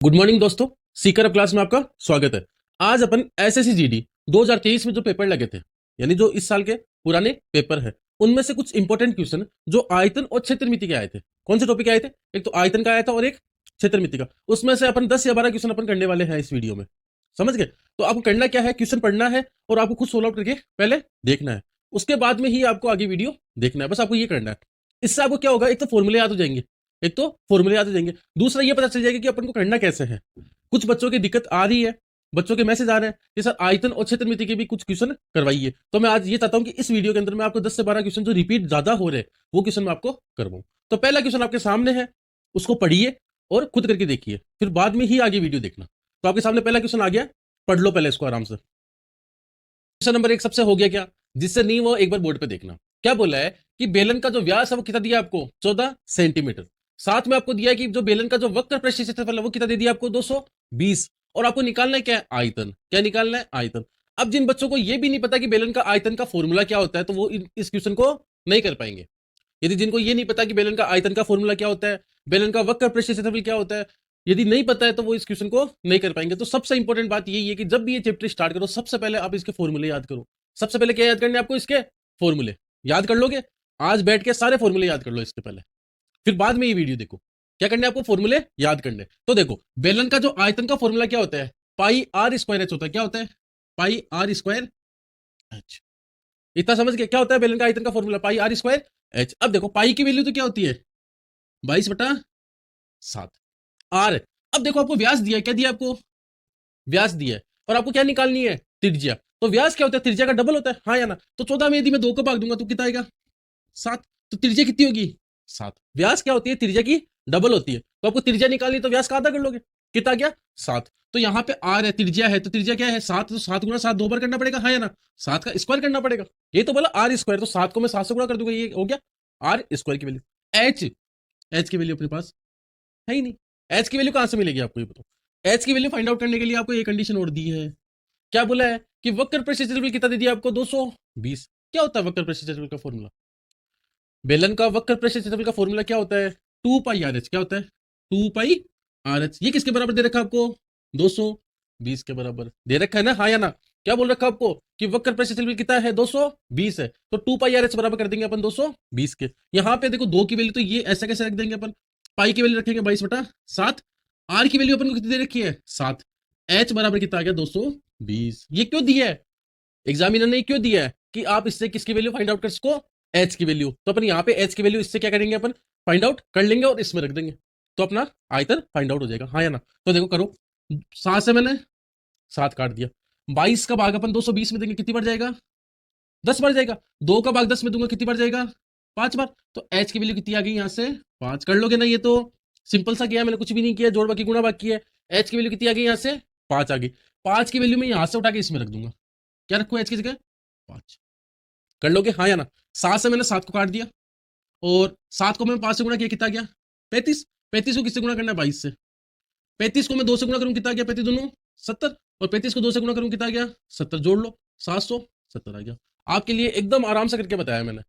Good morning दोस्तों। सीकर अब class में आपका स्वागत है। आज अपन एसएससी जीडी 2023 में जो पेपर लगे थे, यानी जो इस साल के पुराने पेपर है, उनमें से कुछ इंपॉर्टेंट क्वेश्चन जो आयतन और क्षेत्रमिति के आए थे। कौन से टॉपिक आए थे? एक तो आयतन का आया था और एक क्षेत्रमिति का। उसमें से अपन 10 या 12 क्वेश्चन अपन करने वाले हैं इस वीडियो में। समझ गए? तो आपको करना क्या है, क्वेश्चन पढ़ना है और आपको खुद सोल्व आउट करके पहले देखना है। उसके बाद में ही आपको आगे वीडियो देखना है। बस आपको ये करना है। इससे आपको क्या होगा, एक तो फॉर्मूले याद हो जाएंगे, दूसरा ये पता चल जाएगा कि अपन को करना कैसे है। कुछ बच्चों की दिक्कत आ रही है, बच्चों के मैसेज आ रहे हैं कि सर आयतन और क्षेत्रमिति के भी कुछ क्वेश्चन करवाइए। तो मैं आज ये चाहता हूं कि इस वीडियो के अंदर मैं आपको 10 से 12 क्वेश्चन जो रिपीट ज्यादा हो रहे हैं वो क्वेश्चन मैं आपको करवाऊं। तो पहला क्वेश्चन आपके सामने है, उसको पढ़िए और खुद करके देखिए, फिर बाद में ही आगे वीडियो देखना। तो आपके सामने पहला क्वेश्चन आ गया, पढ़ लो पहले इसको आराम से। क्वेश्चन नंबर 1 सबसे हो गया क्या, जिससे नहीं वो एक बार बोर्ड पे देखना। क्या बोला है कि बेलन का जो व्यास है वो कितना दिया आपको, 14 सेंटीमीटर। साथ में आपको दिया है कि जो बेलन का जो वक्र पृष्ठ क्षेत्रफल है वो कितना दे दिया आपको, 220। और आपको निकालना है क्या है, आयतन। क्या निकालना है, आयतन। अब जिन बच्चों को ये भी नहीं पता कि बेलन का आयतन का फॉर्मूला क्या होता है, तो वो इस क्वेश्चन को नहीं कर पाएंगे। यदि जिनको ये नहीं पता कि बेलन का आयतन का फॉर्मूला क्या होता है, बेलन का वक्र पृष्ठ क्षेत्रफल क्या होता है, यदि नहीं पता है तो वो इस क्वेश्चन को नहीं कर पाएंगे। तो सबसे इंपॉर्टेंट बात यही है कि जब भी ये चैप्टर स्टार्ट करो, सबसे पहले आप इसके फॉर्मूले याद करो। सबसे पहले क्या याद करने आपको, इसके फॉर्मूले याद कर लोगे। आज बैठ के सारे फॉर्मूले याद कर लो इसके पहले, फिर बाद में ये वीडियो देखो। क्या करने आपको, फॉर्मूले याद करने। तो देखो, बेलन का जो आयतन का फॉर्मूला क्या होता है, पाई आर स्क्वायर एच होता है। क्या होता है, पाई आर स्क्वायर एच। इतना समझ के क्या होता है बेलन का आयतन का formula, pi r square h. अब देखो पाई की वैल्यू तो क्या होती है, 22/7 आर। अब देखो आपको व्यास दिया है, क्या दिया आपको, व्यास दिया है। और आपको क्या निकालनी है, त्रिज्या। तो व्यास क्या होता है, त्रिज्या का डबल होता है, हाँ या ना। तो 14 में यदि मैं 2 को भाग दूंगा तो कितना आएगा, 7। तो त्रिज्या कितनी होगी, 7। व्यास क्या होती है, त्रिज्या की डबल होती है। तो आपको त्रिज्या निकालनी, तो व्यास का आधा कर लोगे, कितना गया, 7। तो यहाँ पे आर है, त्रिज्या है, तो त्रिज्या क्या है, 7। तो 7 गुणा 7 2 बार करना पड़ेगा, हाँ या ना। 7 का स्क्वायर करना पड़ेगा। ये तो बोला आर स्क्वायर, तो 7 को मैं 7 से गुणा कर दूंगा, ये हो गया आर स्क्वायर की वैल्यू। एच, एच की वैल्यू अपने पास है ही नहीं। एच की वैल्यू कहां से मिलेगी आपको, ये बताओ। एच की वैल्यू फाइंड आउट करने के लिए आपको ये कंडीशन और दी है। क्या बोला है कि वक्र पृष्ठ क्षेत्रफल कितना दे दिया आपको, 220। क्या होता है वक्र पृष्ठ क्षेत्रफल का फॉर्मूला, बेलन का वक्र पृष्ठ क्षेत्रफल का फॉर्मूला क्या होता है, 2 पाई आर एच। क्या होता है, 2 पाई आर एच। ये किसके बराबर दे रखा है आपको, 220 के बराबर दे रखा है ना, हाँ या ना। क्या बोल रखा है आपको कि वक्र पृष्ठ क्षेत्रफल कितना है, 220 है। तो 2 पाई आर एच बराबर कर देंगे अपन 220 के। यहाँ पे देखो 2 की वैल्यू, तो ये ऐसा कैसे रख देंगे अपन, पाई की वैल्यू रखेंगे 22/7। आर की वैल्यू अपन को कितनी दे रखी है, 7। एच बराबर कितना आ गया, 220। ये क्यों दिया है, एग्जामिनर ने क्यों दिया है कि आप इससे किसकी वैल्यू फाइंड आउट कर सको, एच की वैल्यू। तो अपन यहाँ पे एच की वैल्यू इससे क्या करेंगे, अपन फाइंड आउट कर लेंगे और इसमें रख देंगे, तो अपना आयतन फाइंड आउट हो जाएगा, हाँ या ना। तो देखो करो, 7 से मैंने 7 काट दिया। 22 का भाग अपन 220 में देंगे, कितनी बार जाएगा, 10 बार जाएगा। 2 का भाग 10 में दूंगा, कितनी बार जाएगा, 5 बार। तो एच की वैल्यू कितनी आ गई, यहाँ से 5 कर लोगे ना। ये तो सिंपल सा किया, मैंने कुछ भी नहीं किया, जोड़ बाकी गुणा बाकी है। एच की वैल्यू कितनी आ गई, यहाँ से 5 आ गई। 5 की वैल्यू मैं यहाँ से उठा के इसमें रख दूंगा। क्या रखू एच की जगह, 5। कर लोगे, हाँ या ना। 7 से मैंने 7 को काट दिया, और 7 को मैं 5 से गुणा किया, कितना गया, 35। 35 को किससे गुणा करना है, 22 से। 35 को मैं 2 से गुणा करूं, कितना गया, 35 दोनों 70। और 35 को 2 से गुणा करूं, कितना गया, 70। जोड़ लो, 770 आ गया। आपके लिए एकदम आराम से करके बताया मैंने।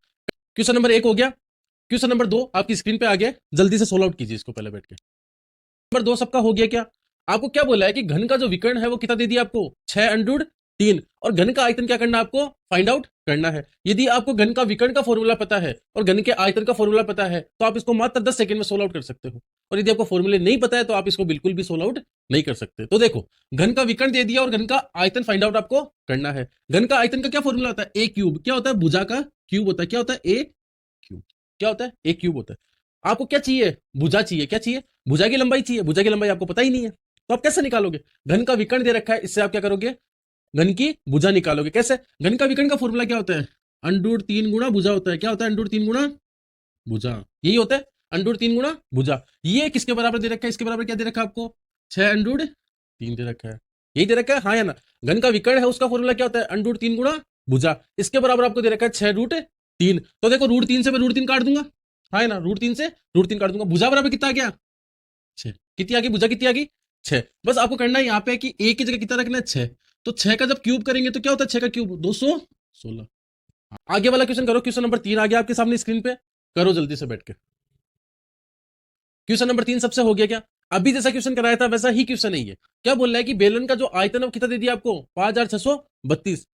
क्वेश्चन नंबर 1 हो गया। क्वेश्चन नंबर 2 आपकी स्क्रीन पे आ गया, जल्दी से सोल्व आउट कीजिए इसको पहले बैठ के। नंबर 2 सबका हो गया क्या। आपको क्या बोला है कि घन का जो विकर्ण है वो कितना दे दिया आपको, 6√3। और घन का आयतन क्या करना है आपको, फाइंड आउट करना है। यदि आपको घन का विकर्ण का फॉर्मूला पता है और घन के आयतन का फॉर्मूला पता है, तो आप इसको मात्र 10 सेकंड में सोल्व आउट कर सकते हो। और यदि आपको फॉर्मूले नहीं पता है तो आप इसको बिल्कुल भी सोल्व आउट नहीं कर सकते। तो देखो, घन का विकर्ण दे दिया और घन का आयतन फाइंड आउट आपको करना है। घन का आयतन का क्या फॉर्मूला होता है, ए क्यूब। क्या होता है, भुजा का क्यूब होता है। क्या होता है, ए क्यूब। क्या होता है, ए क्यूब होता है। आपको क्या चाहिए, भुजा चाहिए। क्या चाहिए, भुजा की लंबाई चाहिए। भुजा की लंबाई आपको पता ही नहीं है, तो आप कैसे निकालोगे। घन का विकर्ण दे रखा है, इससे आप क्या करोगे, घन की भुजा निकालोगे। कैसे, घन का विकर्ण का फॉर्मूला क्या होता है, √3 गुणा भुजा होता है। क्या होता है, √3 गुणा भुजा। यही होता है, √3 गुणा भुजा। ये किसके बराबर दे रखा है, इसके बराबर क्या दे रखा है आपको, 6√3 दे रखा है। यही दे रखा है, हाँ या ना। घन का विकर्ण है, उसका फॉर्मूला क्या होता है, √3 गुणा भुजा। इसके बराबर आपको दे रखा है 6√3। तो देखो, √3 से मैं √3 काट दूंगा, हाँ ना। √3 से √3 काट दूंगा, भुजा बराबर कितना आ गया, 6। कितनी आ गई भुजा, कितनी आ गई, 6। बस आपको करना है यहाँ पे कि ए की जगह कितना रखना है, 6। तो 6 का जब क्यूब करेंगे तो क्या होता है, 6 का क्यूब 216। आगे वाला क्वेश्चन करो। क्वेश्चन नंबर 3 आ गया आपके सामने स्क्रीन पे, करो जल्दी से बैठ के। क्वेश्चन नंबर 3 सबसे हो गया क्या। अभी जैसा क्वेश्चन कराया था वैसा ही क्वेश्चन है ये। क्या बोल रहा है कि बेलन का जो आयतन है वो कितना दे दिया आपको 5632।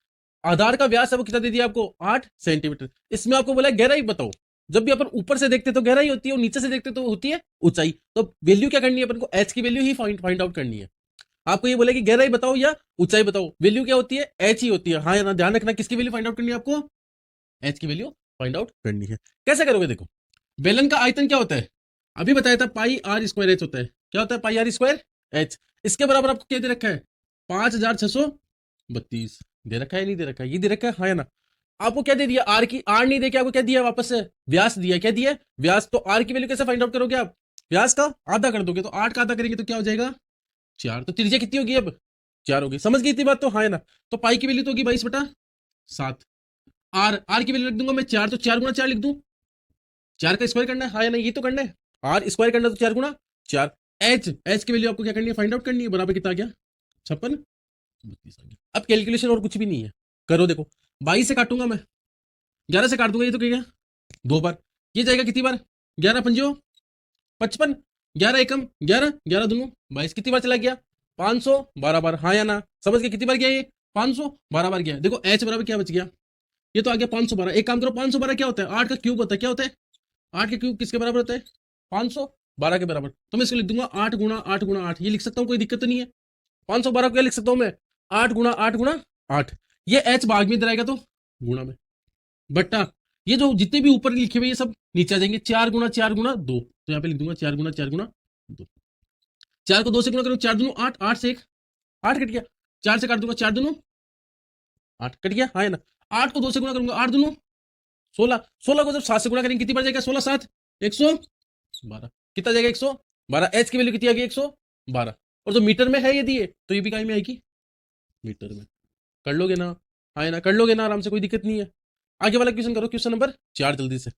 आधार का व्यास है वो कितना दे दिया आपको 8 सेंटीमीटर। इसमें आपको बोला है गहराई बताओ। जब भी अपन ऊपर से देखते तो गहराई होती है और नीचे से देखते तो होती है ऊंचाई। तो वैल्यू क्या करनी है अपन को, एच की वैल्यू ही फाइंड आउट करनी है। आपको ये बोला कि गहराई बताओ या ऊंचाई बताओ, वैल्यू क्या होती है, एच ही होती है। हाँ या ना, ध्यान रखना किसकी वैल्यू फाइंड आउट करनी है आपको, एच की वैल्यू फाइंड आउट करनी है। कैसे करोगे, देखो बेलन का आयतन क्या होता है, अभी बताया था पाई आर स्क्वायर एच होता है। क्या होता है पाई आर स्क्वायर एच। इसके बराबर आपको क्या दे रखा है 5632 दे रखा है, नहीं दे रखा है, ये दे रखा है हाँ या ना। आपको क्या दे दिया, आर की, आर नहीं दे के आपको क्या दिया वापस से व्यास दिया। क्या दिया व्यास। तो आर की वैल्यू कैसे फाइंड आउट करोगे आप, व्यास का आधा कर दोगे तो 8 का आधा करेंगे तो क्या हो जाएगा 4। तो त्रिज्या कितनी होगी अब 4 होगी। समझ गई इतनी बात तो हाँ या ना। तो पाई की वैल्यू तो होगी 22/7। आर की वैल्यू लिख दूंगा मैं 4, तो 4 गुणा 4 लिख दूं, 4 का स्क्वायर करना है हाँ या नहीं, ये तो करना है। आर स्क्वायर करना है तो 4 गुणा 4। एच की वैल्यू आपको क्या करनी है फाइंड आउट करनी है, बराबर कितना आ गया 56 आ गया। अब कैलकुलेशन और कुछ भी नहीं है, करो देखो 22 से काटूंगा मैं, 11 से काट दूंगा, ये तो क्या 2 बार, ये जाएगा कितनी बार 11 पंजो 55, 11 एकम 11, 11 दूनों 22, कितनी बार चला गया 512 बार। हाँ या ना, समझ गए कितनी बार गया ये 512 बार गया। देखो एच बराबर क्या बच गया, ये तो आ गया 512। एक काम करो 512 क्या होता है 8 का क्यूब होता है, क्या होता है 8 का क्यूब किसके बराबर होता है 512 के बराबर। तो मैं इसको लिख दूंगा 8 गुणा 8 गुणा 8, ये लिख सकता हूँ कोई दिक्कत तो नहीं है। 512 को क्या लिख सकता हूँ मैं 8 गुणा 8 गुणा 8, ये एच भाग में इधर आएगा तो गुणा में बट्टा, ये जो जितने भी ऊपर लिखे हुए ये सब नीचे आ जाएंगे, 4 गुणा 2, तो यहाँ पे लिख दूंगा 4 गुणा 2। 4 को 2 से गुणा करो 4 दूनों 8, 8 से 1 8 कट गया, 4 से काट दूंगा 4 दूनों 8 कट गया हाँ है ना। 8 को 2 से गुणा करूंगा 8 दूनों 16, 16 को जब 7 से गुणा करेंगे कितनी बार जाएगा 16 7 112, कितना जाएगा 112। एच की वैल्यू कितनी आ गई 112, और जो मीटर में है ये दिए तो ये भी काय में आएगी मीटर में। कर लोगे ना हाँ है ना, कर लोगे ना आराम से, कोई दिक्कत नहीं है। आगे वाला क्वेश्चन करो, क्वेश्चन नंबर 4 जल्दी से।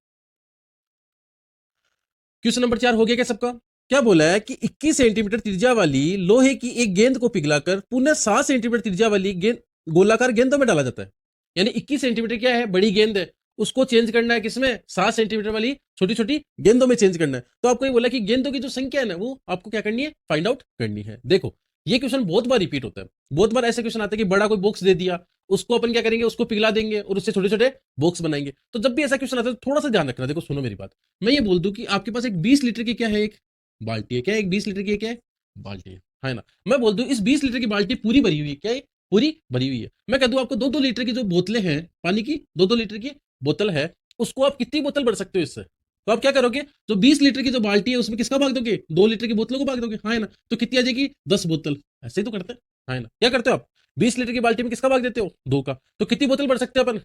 क्वेश्चन नंबर 4 हो गया क्या सबका। क्या बोला है कि 21 सेंटीमीटर त्रिज्या वाली लोहे की एक गेंद को पिघलाकर पुनः 7 सेंटीमीटर त्रिज्या वाली गेंद गोलाकार गेंदों में डाला जाता है। यानी 21 सेंटीमीटर क्या है बड़ी गेंद है, उसको चेंज करना है किसमें 7 सेंटीमीटर वाली छोटी छोटी गेंदों में चेंज करना है। तो आपको ये बोला कि गेंदों की जो संख्या है ना वो आपको क्या करनी है फाइंड आउट करनी है। देखो ये क्वेश्चन बहुत बार रिपीट होता है, बहुत बार ऐसे क्वेश्चन आते हैं कि बड़ा कोई बॉक्स दे दिया, उसको अपन क्या करेंगे उसको पिघला देंगे और उससे छोटे छोटे बॉक्स बनाएंगे। तो जब भी ऐसा क्वेश्चन आता है तो थोड़ा सा ध्यान रखना। देखो सुनो मेरी बात, मैं ये बोल दूं कि आपके पास एक 20 लीटर की क्या है एक बाल्टी है, क्या है एक 20 लीटर की क्या है बाल्टी है ना। मैं बोल दूं इस 20 लीटर की बाल्टी पूरी भरी हुई है, क्या है पूरी भरी हुई है। मैं कह दूं आपको 2-2 लीटर की जो बोतलें हैं पानी की, 2-2 लीटर की बोतल है, उसको आप कितनी बोतल भर सकते हो इससे। तो आप क्या करोगे, जो 20 लीटर की जो बाल्टी है उसमें किसका भाग दोगे 2 लीटर की बोतलों को भाग दोगे हाँ है ना। तो कितनी आ जाएगी 10 बोतल। ऐसे ही तो करते हैं हाँ है ना, क्या करते हो आप 20 लीटर की बाल्टी में किसका भाग देते हो 2 का, तो कितनी बोतल भर सकते हैं अपन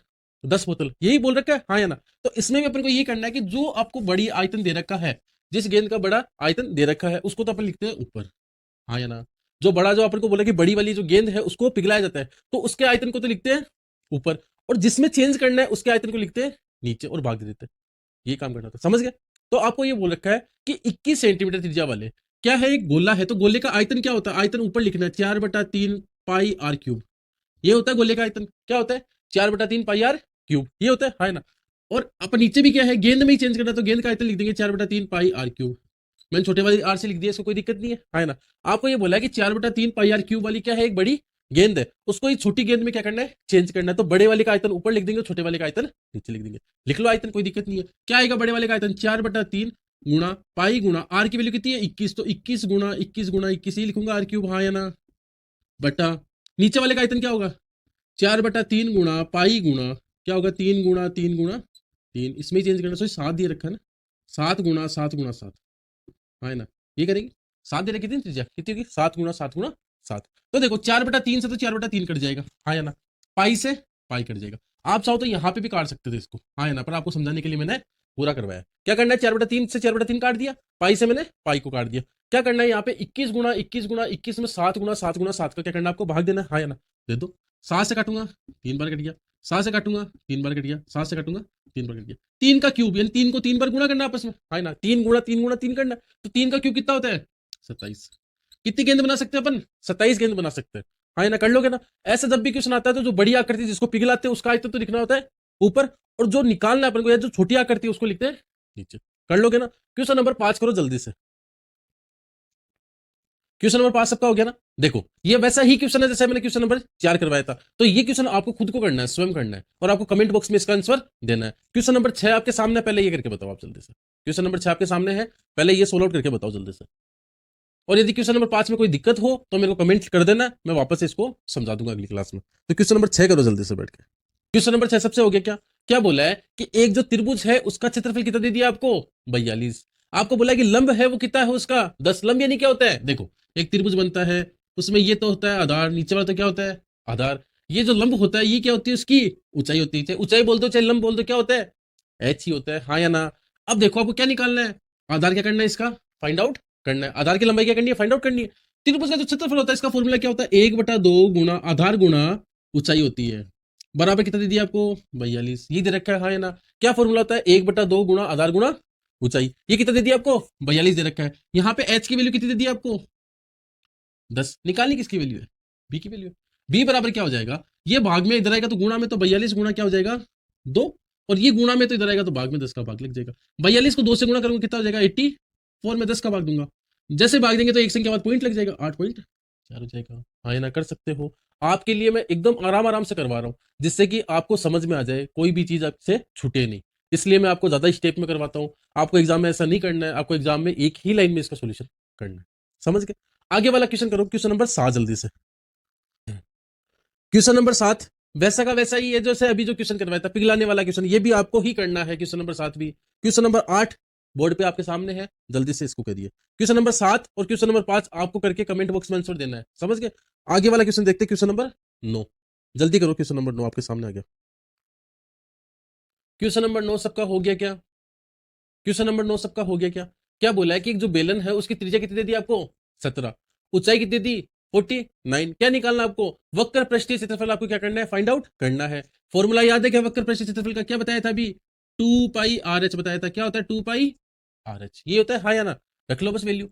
10 बोतल, यही बोल रखा है हाँ या ना। तो इसमें भी अपन को ये करना है कि जो आपको बड़ी आयतन दे रखा है, जिस गेंद का बड़ा आयतन दे रखा है उसको तो अपन लिखते हैं ऊपर हाँ या ना। जो बड़ा जो अपन को बोला कि बड़ी वाली जो गेंद है उसको पिघलाया जाता है तो उसके आयतन को तो लिखते हैं ऊपर, और जिसमें चेंज करना है उसके आयतन को लिखते हैं नीचे और भाग दे देते हैं। ये काम करना था, समझ गए। तो आपको ये बोल रखा है कि 21 सेंटीमीटर त्रिज्या वाले क्या है एक गोला है, तो गोले का आयतन क्या होता है, आयतन ऊपर लिखना है 4/3 पाई आर क्यूब। ये होता है गोले का आयतन, क्या होता है 4/3 पाई आर क्यूब, ये होता है ना। और अपन नीचे भी क्या है गेंद में ही चेंज करना है तो गेंद का आयतन लिख देंगे 4/3 पाई आर क्यूब। मैंने छोटे वाली आर से लिख दिया, इसको कोई दिक्कत नहीं है ना। आपको ये बोला है कि 4/3 पाई आर क्यूब वाली क्या है एक बड़ी गेंद है, उसको ये छोटी गेंद में क्या करना है चेंज करना है। तो बड़े वाले का आयतन ऊपर लिख देंगे, छोटे वाले का आयतन नीचे लिख देंगे। लिख लो आयतन, कोई दिक्कत नहीं है। क्या आएगा बड़े वाले का आयतन 4/3 गुणा पाई गुणा आर की वैल्यू कितनी है 21, तो 21 गुणा 21 गुणा 21 ही लिखूंगा आर क्यूब हाँ या ना बटा। नीचे वाले का आयतन क्या होगा 4/3 गुणा पाई गुणा क्या होगा 3 गुणा 3 गुणा 3, इसमें ही चेंज करना, सो 7 दिए रखा है ना, 7 गुणा 7 गुणा 7 हाँ है ना। ये करेंगे 7 दे रखे कितनी त्रिज्या कितनी होगी 7 गुणा 7 गुणा 7। तो देखो 4/3 से तो 4/3 कट जाएगा हाँ या ना, पाई से पाई कट जाएगा। आप चाहो तो यहाँ पे भी काट सकते थे इसको हाँ या ना, पर आपको समझाने के लिए मैंने पूरा करवाया। क्या करना है 4/3 से 4/3 काट दिया, पाई से मैंने पाई को काट दिया। क्या करना है यहाँ पे 21 गुणा 21 गुणा 21 में 7 गुणा 7 गुणा 7 का क्या करना है आपको भाग देना है हाँ या ना। दे दो, 7 से काटूंगा 3 बार कट गया, 7 से काटूंगा 3 बार कट गया, 7 से काटूंगा 3 बार कट गया। 3 का क्यूब यानी 3 को 3 बार गुणा करना आपस में हाँ ना, 3 गुणा 3 गुणा 3 करना। तो 3 का क्यूब कितना होता है 27। कितनी गेंद बना सकते हैं अपन 27 गेंद बना सकते हैं हाँ ना, कर लोगे ना। ऐसा जब भी क्वेश्चन आता है तो जो बड़ी आकृति जिसको पिघलाते हैं उसका आयतन तो लिखना होता है ऊपर, और जो निकालना है अपन को या जो छोटी आकृति है उसको लिखते हैं नीचे। कर लोगे ना। क्वेश्चन नंबर 5 करो जल्दी से। क्वेश्चन नंबर 5 सबका हो गया ना। देखो ये वैसा ही क्वेश्चन है जैसे मैंने क्वेश्चन नंबर 4 करवाया था। तो ये क्वेश्चन आपको खुद को करना है, स्वयं करना है, और आपको कमेंट बॉक्स में इसका आंसर देना है। क्वेश्चन नंबर 6 आपके सामने, पहले ये करके बताओ आप जल्दी से। क्वेश्चन नंबर 6 आपके सामने है, पहले ये सोल्व आउट करके बताओ जल्दी से। और यदि क्वेश्चन नंबर 5 में कोई दिक्कत हो तो मेरे को कमेंट कर देना, मैं वापस से इसको समझा दूंगा अगली क्लास में। तो क्वेश्चन नंबर 6 करो जल्दी से बैठ के। क्वेश्चन नंबर 6 सबसे हो गया क्या? क्या बोला है कि एक जो त्रिभुज है उसका क्षेत्रफल कितना दे दिया आपको? 42। आपको बोला है कि लंब है वो कितना है उसका? 10। लंब यानी क्या होता है? देखो एक त्रिभुज बनता है, उसमें ये तो होता है आधार, नीचे वाला तो क्या होता है? आधार। ये जो लंब होता है ये क्या होती है? उसकी ऊंचाई होती है। चाहे ऊंचाई बोल दो चाहे लंब बोल दो, क्या होता है? एच ही होता है, हाँ या ना? अब देखो आपको क्या निकालना है? आधार क्या करना है इसका? फाइंड आउट करना है। आधार की लंबाई क्या करनी है? फाइंड आउट करनी है। त्रिभुज का जो क्षेत्रफल होता है इसका फॉर्मूला क्या होता है? 1/2 गुणा आधार गुणा ऊंचाई होती है, बराबर कितना दे दिया आपको? 42। ये दे रखा है, हाँ या ना? क्या फॉर्मूला होता है? 1/2 गुणा आधार गुणा ऊंचाई। ये कितना दे दिया आपको? 42 दे रखा है। यहाँ पे एच की वैल्यू कितनी दे दी आपको? 10। निकालनी किसकी वैल्यू है? बी की वैल्यू है। बी बराबर क्या हो जाएगा? ये भाग में इधर आएगा तो गुणा में, तो 42 गुणा क्या हो जाएगा? 2। और ये गुणा में तो इधर आएगा तो भाग में 10 का भाग लग जाएगा। 42 को 2 से गुणा करूंगा कितना हो जाएगा? 84 में 10 का भाग दूंगा। जैसे भाग देंगे तो एक संख्या बाद पॉइंट लग जाएगा, 8.4 हो जाएगा। हाँ या ना? कर सकते हो। आपके लिए मैं एकदम आराम आराम से करवा रहा हूँ, जिससे कि आपको समझ में आ जाए, कोई भी चीज आपसे छूटे नहीं। इसलिए मैं आपको ज्यादा स्टेप में करवाता हूँ। आपको एग्जाम में ऐसा नहीं करना है, आपको एग्जाम में एक ही लाइन में इसका सोल्यूशन करना है। समझ गए? आगे वाला क्वेश्चन करो, क्वेश्चन नंबर 7 जल्दी से। क्वेश्चन नंबर 7 वैसा का वैसा ही है जैसे अभी जो क्वेश्चन करवाया था, पिघलाने वाला क्वेश्चन, ये भी आपको ही करना है। क्वेश्चन नंबर 7 भी। क्वेश्चन नंबर 8 बोर्ड पे आपके सामने है, जल्दी से इसको करिए। क्वेश्चन नंबर 7 और क्वेश्चन नंबर 5 आपको करके कमेंट बॉक्स में आंसर देना है। समझ गए? आगे वाला क्वेश्चन देखते हैं, क्वेश्चन नंबर 9। जल्दी करो, क्वेश्चन नंबर 9 आपके सामने आ गया। क्वेश्चन नंबर 9 सबका हो गया क्या? क्वेश्चन नंबर 9 सबका हो गया क्या? क्या बोला है कि एक जो बेलन है उसकी त्रिज्या कितनी दे दी आपको? 17। ऊंचाई कितनी दी? 49। क्या निकालना आपको? वक्र पृष्ठीय क्षेत्रफल आपको क्या करना है? फाइंड आउट करना है। फॉर्मूला याद है क्या वक्र पृष्ठीय क्षेत्रफल का? क्या बताया था अभी? 2πRh बताया था। क्या होता है 2πRh? ये होता है, हाँ या ना? रख लो बस वैल्यू।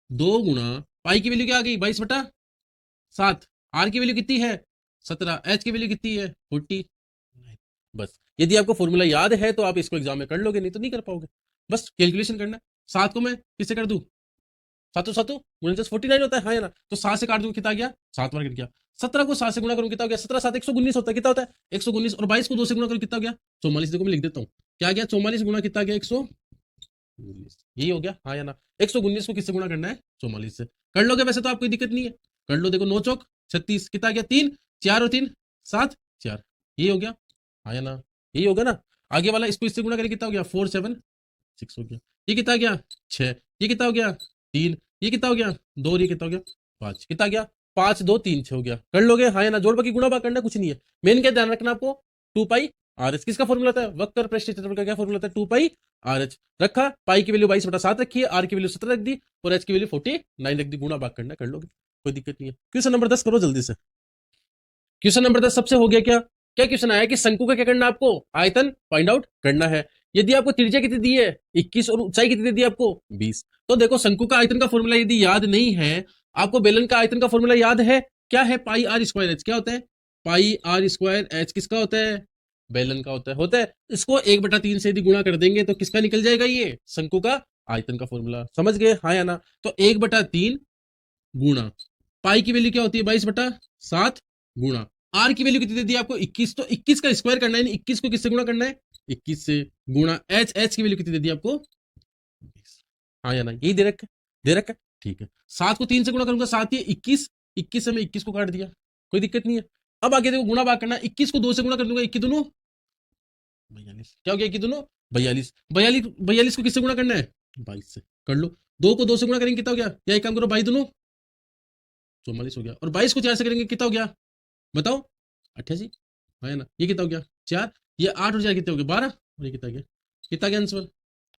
2 गुणा पाई की वैल्यू क्या आ गई? 22/7। आर की वैल्यू कितनी है? 17। एच की वैल्यू कितनी है? 40। बस यदि आपको फॉर्मूला याद है तो आप इसको एग्जाम में कर लोगे, नहीं तो नहीं कर पाओगे। बस कैलकुलेशन करना है। 7 को मैं किससे कर दूं? 7 7 49 होता है, हाँ या ना? तो 7 से काट दूं कितना आ गया? 7 बार कट गया। 17 को 7 से गुणा करूं कितना हो गया? 17 7 119 होता है। कितना होता है? 119। और 22 को 2 से गुणा करूं कितना हो गया? 44। देखो मैं लिख देता हूँ, क्या आ गया? 44 गुणा कितना आ गया? 119। यही हो गया, हाँ या ना? 119 को किससे गुणा करना है? 44 से। कर लोगे वैसे तो आपको कोई दिक्कत नहीं है, कर लो। देखो 9 चौक 36, कितना आ गया? 3 4 और 3 7 4। यही हो गया, हाँ या ना? यही होगा ना? आगे वाला इसको इससे गुणा करके कितना हो गया? 4 7 6 हो गया। ये कितना आ गया? 6। ये कितना हो गया? 3। ये कितना हो गया? 2। और ये कितना हो गया? 5। कितना आ गया? 5 2 3 6 हो गया। कर लोगे, हाँ या ना? जोड़ बाकी गुणा भाग करना कुछ नहीं है। मेन क्या ध्यान रखना आपको? 2πRh किसका फॉर्मूला था? वक्र पृष्ठीय क्षेत्रफल का क्या फॉर्मूला था? 2πRh रखा। पाई की वैल्यू 22/7 रखी है, आर की वैल्यू 17 रख दी, और एच की वैल्यू 49 रख दी। गुणा भाग करना, कर लोगे, कोई दिक्कत नहीं है। क्वेश्चन नंबर 10 करो जल्दी से। क्वेश्चन नंबर 10 सबसे हो गया क्या? क्या क्वेश्चन आया कि शंकु का क्या करना है आपको? आयतन फाइंड आउट करना है। यदि आपको त्रिज्या कितनी दी है? 21, और ऊंचाई कितनी दी है आपको? 20। तो देखो शंकु का आयतन का फॉर्मूला यदि याद नहीं है आपको, बेलन का आयतन का फॉर्मूला याद है? क्या है? πr²h। क्या होता है? πr²h किसका होता है? बेलन का होता है। इसको 1/3 से यदि गुणा कर देंगे तो किसका निकल जाएगा? ये शंकु का आयतन का फॉर्मूला। समझ गए, हाँ या ना? तो 1/3 गुणा पाई की वैल्यू क्या होती है? 22/7 गुणा आर की वैल्यू कितनी दे दी आपको? 21। तो 21 का स्क्वायर करना है, 21 को किससे गुणा करना है? 21 से। गुणा एच की वैल्यू कितनी दे दी आपको? 20। हाँ या ना? यही दे रखा है, ठीक है। 7 को 3 से गुणा करूंगा, 7 ये 21। 21 से मैं 21 को काट दिया, कोई दिक्कत नहीं है। अब आगे देखो गुणा भाग करना है। 21 को 2 से गुणा कर दूंगा, 21 दोनों 42। क्या हो गया? 21 दोनों 42। 42 को किससे गुणा करना है? 22 से। कर लो। 2 को 2 से गुणा करेंगे कितना हो गया? या एक काम करो, 22 दोनों 44 हो गया। और 22 को 4 से करेंगे कितना हो गया? बताओ, 88, है ना? ये कितना हो गया? 4। ये 8 और 4 कितने हो गए? 12। और ये कितना गया? कितना गया आंसर?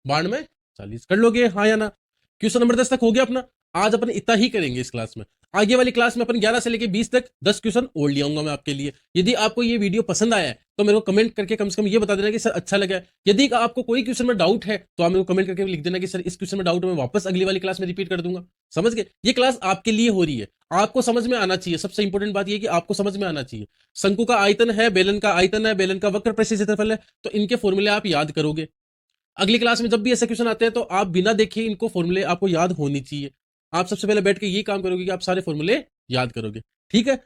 92 40। कर लोगे, हाँ या ना? क्वेश्चन नंबर 10 तक हो गया अपना। आज अपन इतना ही करेंगे इस क्लास में। आगे वाली क्लास में अपन 11 से लेके 20 तक 10 क्वेश्चन और ले आऊंगा मैं आपके लिए। यदि आपको ये वीडियो पसंद आया है तो मेरे को कमेंट करके कम से कम ये बता देना कि सर अच्छा लगा है। यदि आपको कोई क्वेश्चन में डाउट है तो आप मेरे को कमेंट करके लिख देना कि सर इस क्वेश्चन में डाउट है, मैं वापस अगली वाली क्लास में रिपीट कर दूंगा। समझ गए? ये क्लास आपके लिए हो रही है, आपको समझ में आना चाहिए। सबसे इंपॉर्टेंट बात यह कि आपको समझ में आना चाहिए। शंकु का आयतन है, बेलन का आयतन है, बेलन का वक्र पृष्ठीय क्षेत्रफल है, तो इनके फॉर्मूले आप याद करोगे। अगली क्लास में जब भी ऐसे क्वेश्चन आते हैं तो आप बिना देखे इनको फॉर्मूले आपको याद होनी चाहिए। आप सबसे पहले बैठ के ये काम करोगे कि आप सारे फॉर्मूले याद करोगे। ठीक है,